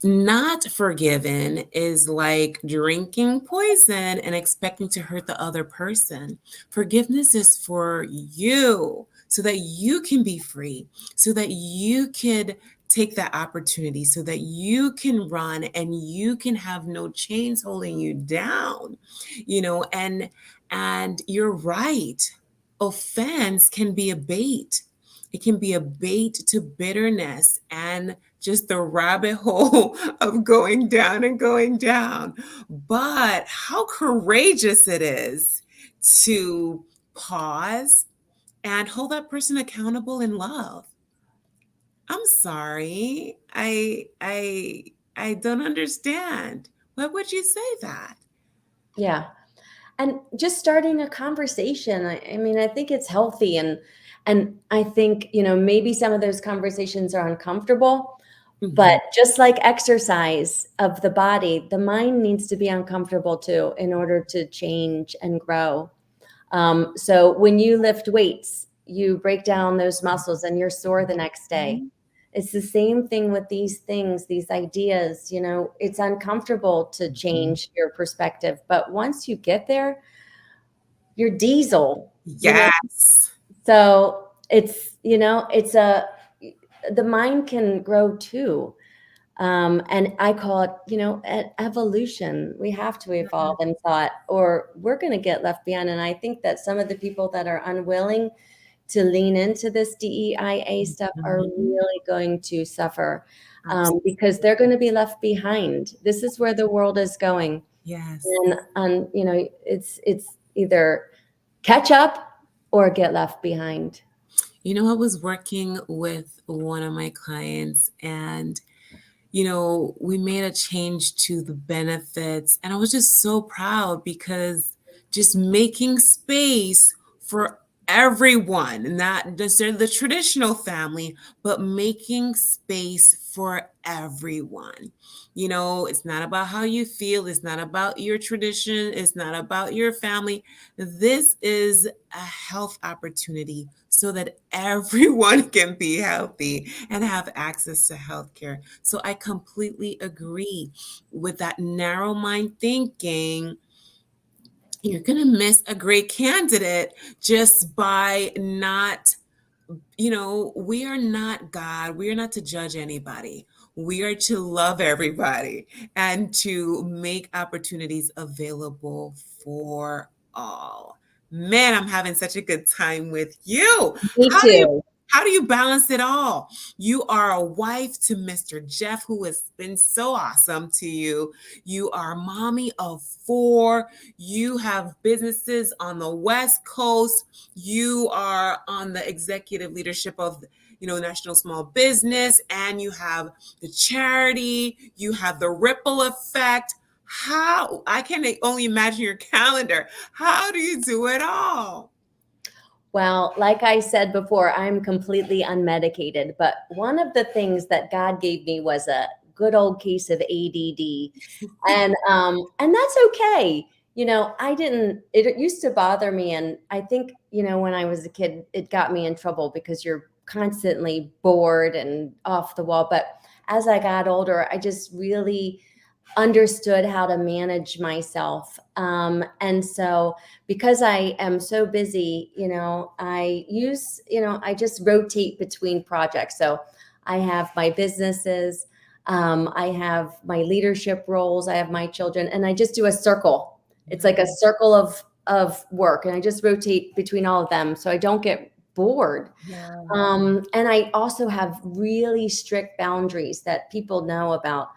not forgiven is like drinking poison and expecting to hurt the other person. Forgiveness is for you so that you can be free, so that you could take that opportunity so that you can run and you can have no chains holding you down, and you're right. Offense can be a bait. It can be a bait to bitterness and just the rabbit hole of going down and going down. But how courageous it is to pause and hold that person accountable in love. I'm sorry. I don't understand. Why would you say that? Yeah. And just starting a conversation. I mean, I think it's healthy, and I think, maybe some of those conversations are uncomfortable, Mhm. but just like exercise of the body, the mind needs to be uncomfortable too in order to change and grow. So when you lift weights, you break down those muscles and you're sore the next day. Mhm. It's the same thing with these things, these ideas. It's uncomfortable to Mhm. change your perspective, but once you get there, you're diesel. Yes. So the mind can grow too. And I call it, evolution. We have to evolve in thought, or we're going to get left behind. And I think that some of the people that are unwilling to lean into this DEIA stuff are Mhm. really going to suffer, because Absolutely. they're going to be left behind. This is where the world is going, Yes. and it's either catch up or get left behind. I was working with one of my clients, and we made a change to the benefits, and I was just so proud because just making space for everyone, not necessarily the traditional family, but making space for everyone. It's not about how you feel, it's not about your tradition, it's not about your family. This is a health opportunity so that everyone can be healthy and have access to healthcare. So I completely agree with that narrow mind thinking. You're going to miss a great candidate just by not, we are not God. We are not to judge anybody. We are to love everybody and to make opportunities available for all. Man, I'm having such a good time with you. Me How do you too. how do you balance it all? You are a wife to Mr. Jeff, who has been so awesome to you. You are a mommy of four. You have businesses on the West Coast. You are on the executive leadership of National Small Business, and you have the charity, you have the ripple effect. How I can only imagine your calendar. How do you do it all? Well, like I said before, I'm completely unmedicated, but one of the things that God gave me was a good old case of ADD. And that's okay. I didn't it used to bother me, and I think, when I was a kid it got me in trouble because you're constantly bored and off the wall, but as I got older, I just really understood how to manage myself. And so, because I am so busy, I just rotate between projects. So, I have my businesses, I have my leadership roles, I have my children, and I just do a circle. It's like a circle of work, and I just rotate between all of them so I don't get bored. Yeah. And I also have really strict boundaries that people know about.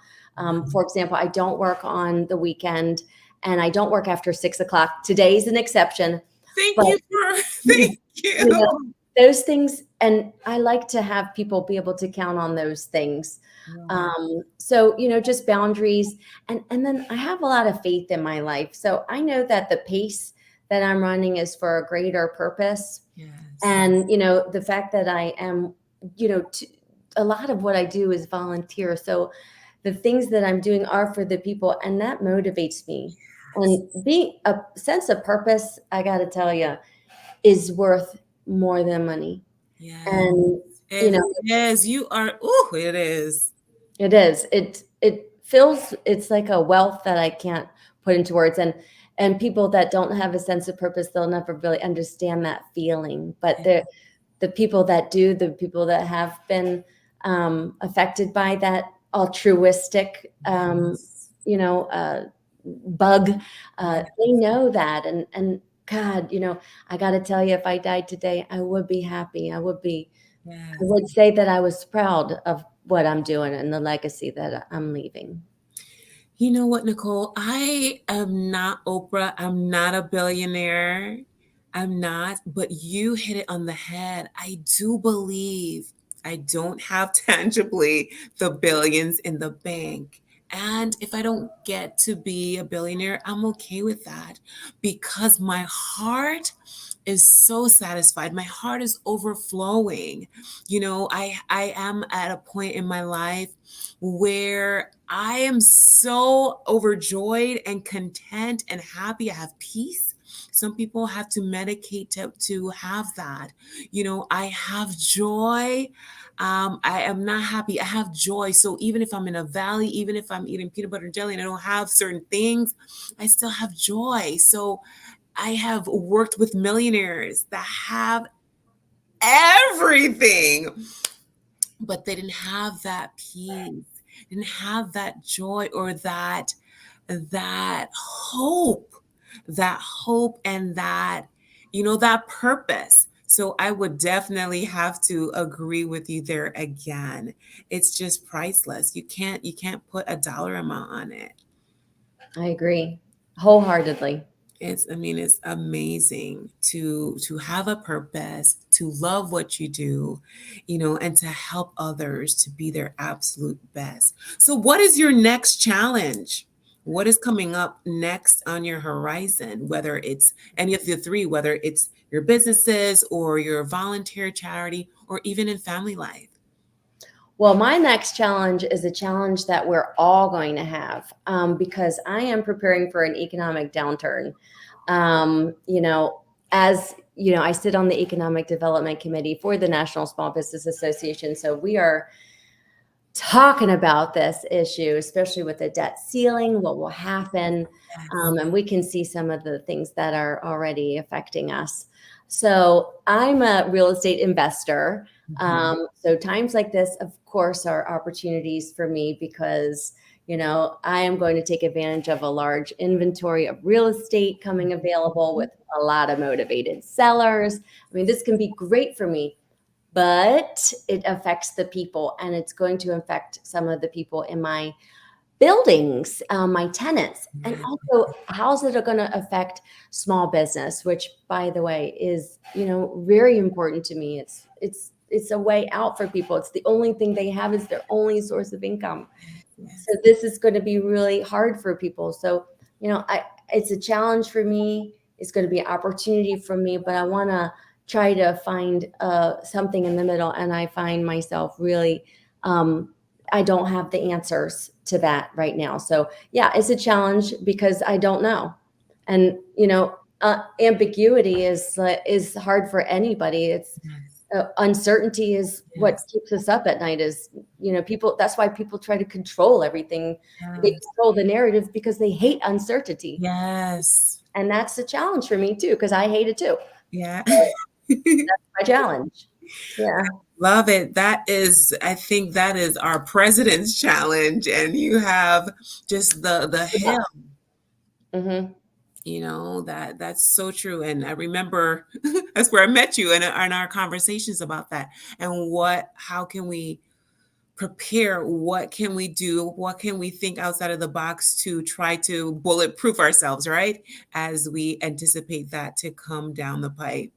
For example, I don't work on the weekend and I don't work after 6 o'clock. Today's an exception, Thank but you for you thank know, you. those things, and I like to have people be able to count on those things. Wow. So, just boundaries. And then I have a lot of faith in my life. So I know that the pace that I'm running is for a greater purpose. Yes. And the fact that I am, a lot of what I do is volunteer, so the things that I'm doing are for the people, and that motivates me. And being a sense of purpose, I got to tell you, is worth more than money. Yes. And you It know is. You are. Oh, it is. it is, it feels, it's like a wealth that I can't put into words. And people that don't have a sense of purpose, they'll never really understand that feeling, but the people that do, the people that have been affected by that altruistic, Yes. bug. Yeah. They know that, and God, I got to tell you, if I died today, I would be happy. I Yes. would say that I was proud of what I'm doing and the legacy that I'm leaving. You know what, Nicole? I am not Oprah. I'm not a billionaire. I'm not, but you hit it on the head. I do believe I don't have tangibly the billions in the bank. And if I don't get to be a billionaire, I'm okay with that because my heart is so satisfied. My heart is overflowing. I am at a point in my life where I am so overjoyed and content and happy. I have peace. Some people have to medicate to have that. I have joy. I am not happy. I have joy. So even if I'm in a valley, even if I'm eating peanut butter and jelly and I don't have certain things, I still have joy. So I have worked with millionaires that have everything, but they didn't have that peace, didn't have that joy or that hope, and that purpose. So I would definitely have to agree with you there again. It's just priceless. You can't put a dollar amount on it. I agree wholeheartedly. It's amazing to have a purpose, to love what you do, and to help others to be their absolute best. So what is your next challenge? What is coming up next on your horizon, whether it's any of the three, whether it's your businesses or your volunteer charity or even in family life? Well, my next challenge is a challenge that we're all going to have, because I am preparing for an economic downturn. Um, you know, as you know, I sit on the Economic Development Committee for the National Small Business Association. So we are talking about this issue, especially with the debt ceiling, what will happen. Yes. And we can see some of the things that are already affecting us. So I'm a real estate investor. Mhm. So times like this, of course, are opportunities for me because, I am going to take advantage of a large inventory of real estate coming available with a lot of motivated sellers. I mean, this can be great for me, but it affects the people, and it's going to affect some of the people in my buildings, my tenants, and Yeah. also how's it going to affect small business, which, by the way, is very important to me. It's a way out for people. It's the only thing they have, is their only source of income. So Yes. this is going to be really hard for people. So, I it's a challenge for me. It's going to be an opportunity for me, but I want to try to find something in the middle. And I find myself really, I don't have the answers to that right now. So yeah, it's a challenge because I don't know. And ambiguity is hard for anybody. It's Yes. uncertainty is what Yes. keeps us up at night. Is people, that's why people try to control everything. They Yes. control the narrative because they hate uncertainty, Yes. and that's the challenge for me too, because I hate it too. Yeah. My challenge. Yeah. Love it. I think that is our president's challenge. And you have just the him, Hmm. that's so true. And I remember that's where I met you and our conversations about that. And how can we prepare? What can we do? What can we think outside of the box to try to bulletproof ourselves, right? As we anticipate that to come down the pipe.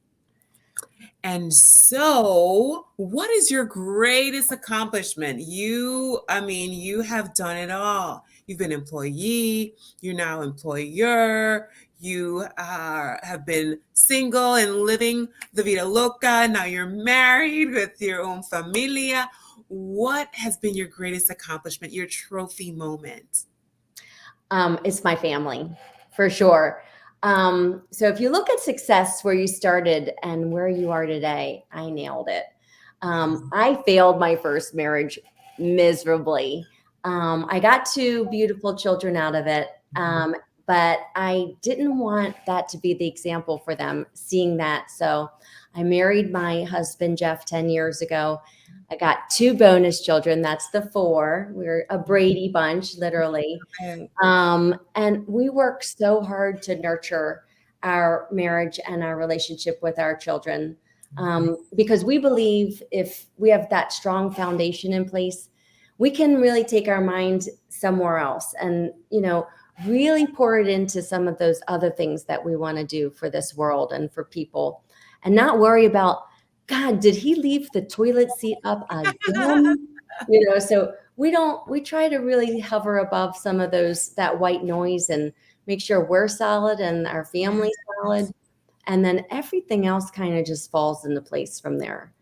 And so, what is your greatest accomplishment? You have done it all. You've been employee, you're now employer, you have been single and living the vida loca. Now you're married with your own familia. What has been your greatest accomplishment, your trophy moment? It's my family, for sure. So if you look at success, where you started and where you are today, I nailed it. I failed my first marriage miserably. I got two beautiful children out of it, but I didn't want that to be the example for them, seeing that. So I married my husband, Jeff, 10 years ago. I got 2 bonus children. That's the 4. We're a Brady bunch, literally. And And we work so hard to nurture our marriage and our relationship with our children, because we believe if we have that strong foundation in place, we can really take our mind somewhere else and, really pour it into some of those other things that we want to do for this world and for people, and not worry about, God, did he leave the toilet seat up again? So we try to really hover above some of that white noise and make sure we're solid and our family's solid. And then everything else kind of just falls into place from there.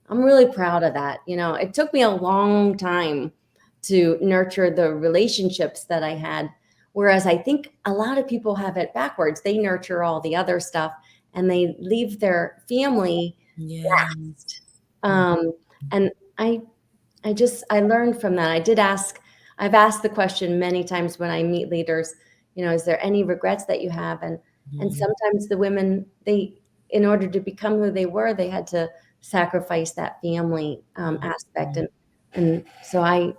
I'm really proud of that. It took me a long time to nurture the relationships that I had. Whereas I think a lot of people have it backwards. They nurture all the other stuff and they leave their family yeah. last. And I learned from that. I've asked the question many times when I meet leaders, is there any regrets that you have? And sometimes the women, in order to become who they were, they had to sacrifice that family aspect. And so I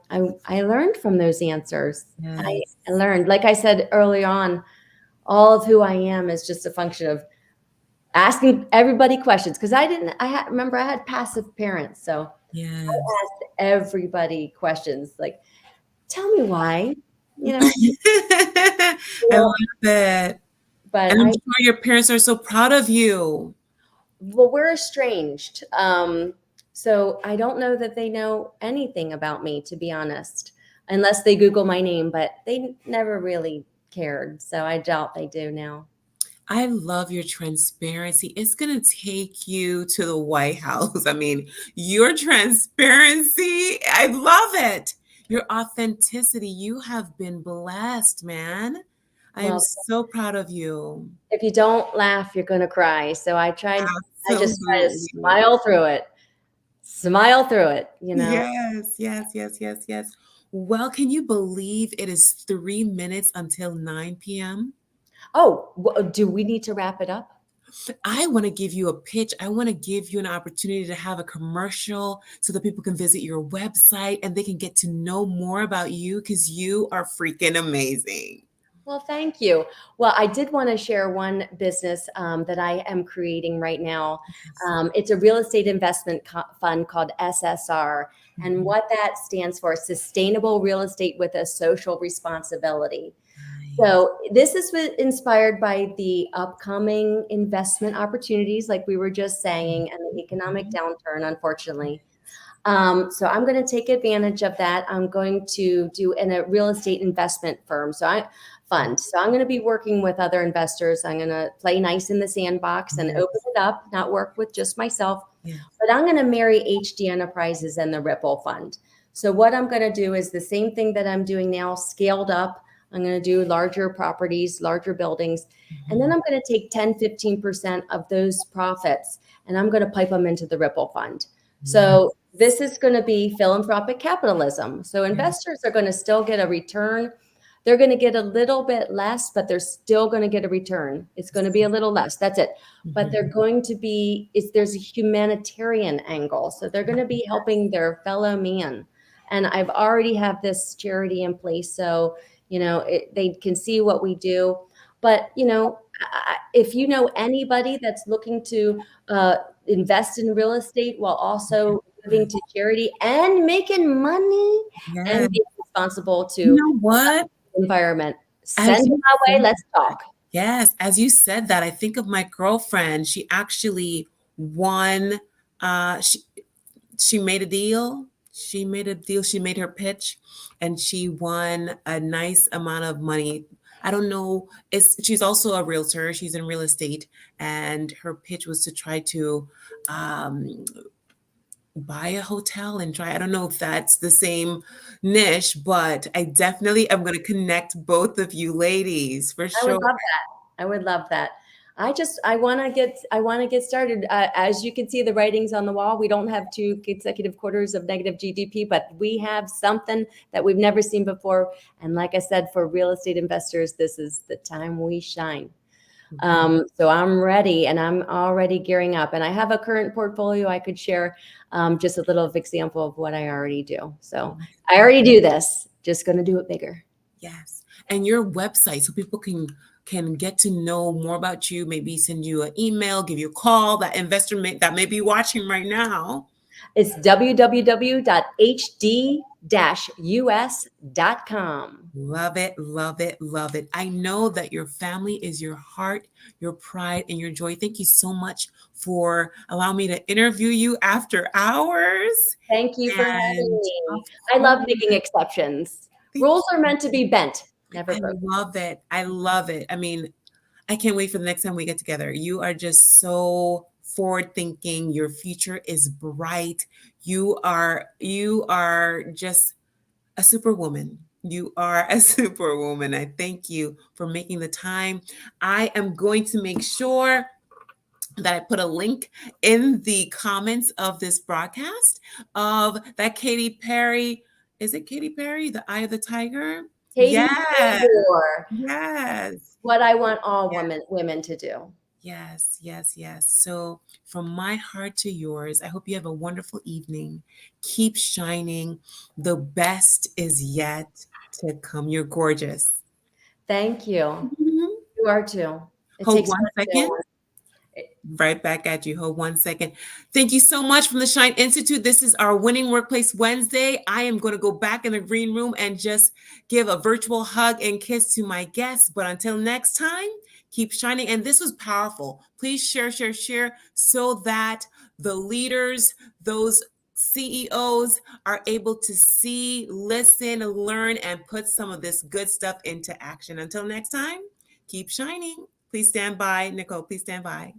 learned from those answers. I Yes. learned, like I said early on, all of who I am is just a function of asking everybody questions. Because remember I had passive parents, so I Yes. asked everybody questions like, "Tell me why," you know. I Well, love it. but And I'm sure your parents are so proud of you. we're estranged, so I don't know that they know anything about me, to be honest, unless they Google my name. But they never really cared, so I doubt they do now. I love your transparency. It's going to take you to the White House. I mean, your transparency, I love it. Your authenticity. You have been blessed, man. I am Well, so proud of you. if you don't laugh, you're going to cry. So I just try to Absolutely. smile through it. Smile through it. Yes, yes, yes, yes, yes. Well, can you believe it is 3 minutes until 9 p.m.? Oh, do we need to wrap it up? I want to give you a pitch. I want to give you an opportunity to have a commercial so that people can visit your website and they can get to know more about you because you are freaking amazing. Well, thank you. Well, I did want to share one business that I am creating right now. It's a real estate investment fund called SSR. And Mhm. what that stands for, Sustainable Real Estate with a Social Responsibility. Nice. So this is inspired by the upcoming investment opportunities, like we were just saying, and the economic Mhm. downturn, unfortunately. So I'm going to take advantage of that. I'm going to do in a real estate investment firm. So I'm going to be working with other investors. I'm going to play nice in the sandbox and open Yes. it up, not work with just myself. Yes. But I'm going to marry HD Enterprises and the Ripple Fund. So what I'm going to do is the same thing that I'm doing now, scaled up. I'm going to do larger properties, larger buildings. And then Mhm. I'm going to take 10, 15% of those profits and I'm going to pipe them into the Ripple Fund. Nice. So this is going to be philanthropic capitalism. So Yes. investors are going to still get a return. They're going to get a little bit less, but they're still going to get a return. It's going to be a little less. That's it. But Mhm. there's a humanitarian angle. So they're going to be helping their fellow man. And I've already have this charity in place. So, they can see what we do. But, if you know anybody that's looking to invest in real estate while also giving Yes. to charity and making money Yes. and being responsible You to know what? the environment, send As them you my way. said Let's talk. Yes, as you said that, I think of my girlfriend. She actually won. She made a deal. She made a deal. She made her pitch, and she won a nice amount of money. I don't know. She's also a realtor. She's in real estate, and her pitch was to try to um, buy a hotel and try. I don't know if that's the same niche, but I definitely am going to connect both of you ladies for I would sure. love that. I would love that. I want to get started. As you can see, the writings on the wall. We don't have 2 consecutive quarters of negative GDP, but we have something that we've never seen before. And like I said, for real estate investors, this is the time we shine. So I'm ready and I'm already gearing up. And I have a current portfolio I could share, just a little example of what I already do. So I already do this, just going to do it bigger. Yes. And your website, so people can get to know more about you, maybe send you an email, give you a call, that investor that may be watching right now. It's www.hd-us.com. Love it, love it, love it. I know that your family is your heart, your pride, and your joy. Thank you so much for allowing me to interview you after hours. Thank you for having And of me. I love course, making exceptions. thank Rules are you. meant to be bent, never I broken. love it. I love it. I mean, I can't wait for the next time we get together. You are just so forward thinking. Your future is bright. You are just a superwoman. You are a superwoman. I thank you for making the time. I am going to make sure that I put a link in the comments of this broadcast of that Katy Perry. Is it Katy Perry, The Eye of the Tiger? Katie Yes, Tabor, yes. what I want all women to do. Yes, yes, yes. So, from my heart to yours, I hope you have a wonderful evening. Keep shining. The best is yet to come. You're gorgeous. Thank you. Mhm. You are too. It Hold takes one second. one. Right back at you. Hold one second. Thank you so much from the Shine Institute. This is our Winning Workplace Wednesday. I am going to go back in the green room and just give a virtual hug and kiss to my guests. But until next time, keep shining. And this was powerful. Please share, share, share so that the leaders, those CEOs are able to see, listen, learn, and put some of this good stuff into action. Until next time, keep shining. Please stand by. Nicole, please stand by.